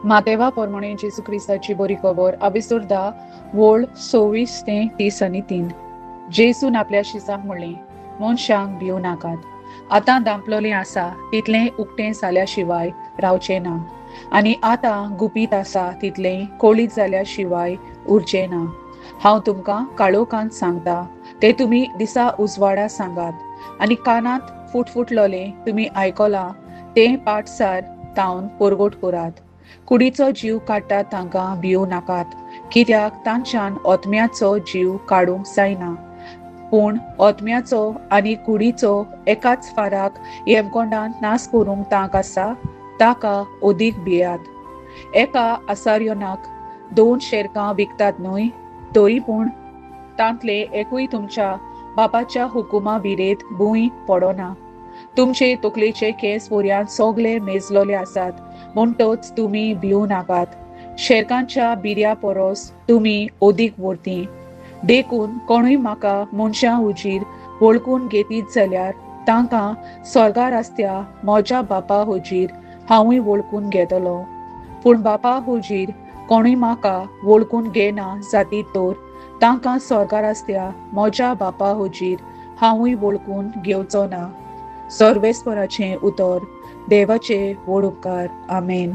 मातेवा पोरमणे जेजू क्रिस्ताची बरी खबर अभिसुर्धा वोळ 26 ते 30 जेसून आपल्या शिसांक म्हणले, मनशांक भिवू नाकात। आतां दांपलोले आसा तितलें उक्तें जाल्या शिवाय रावचे ना, आनी आतां गुपीत आसा तितलें कोळीत जाल्या शिवाय उरचे ना। हांव तुमकां काळोखांत सांगता ते तुमी दिसा उजवाडा सांगात, आनी कानांत फुटफुटलोले तुमी आयकलां तें पाठसार तावन पोरगोट करात। कुडीचो जीव काडटात तांकां भिवू नाकात, कित्याक तांच्यान ओतम्याचो जीव काडूंक जायना। पूण ओतम्याचो आनी कुडीचो एकाच फाराक येवकोंडान नास करूंक तांक आसा, ताका ओदीक भियात। एका आसार्योनाक 2 शेरकां विकतात न्हय, तरी पूण तांतले एकूय तुमच्या बापाच्या हुकुमा विरेत भूंय पडोना। तुमचे तकलेचे केस पर्यंत सोगले मेजलोले आसात, म्हणटच तुमी भिवू नाकात। शेरकांच्या बिर्या परोस तुमी ओदीक वर्ती। देखून कोणूय म्हाका मनशां हुजीर वळखून घेतीत जाल्यार तांकां स्वर्गार आसत्या म्हज्या बापा हुजीर हांवूय वळखून घेतलो। पूण बापा हुजीर कोणूय म्हाका वळखून घेना जातीत तर तांकां स्वर्गार आसत्या म्हज्या बापा हुजीर हांवूय वळखून घेवचो ना। सर्वेस्पराचें उतर। देवाचे व्हड उपकार। आमेन।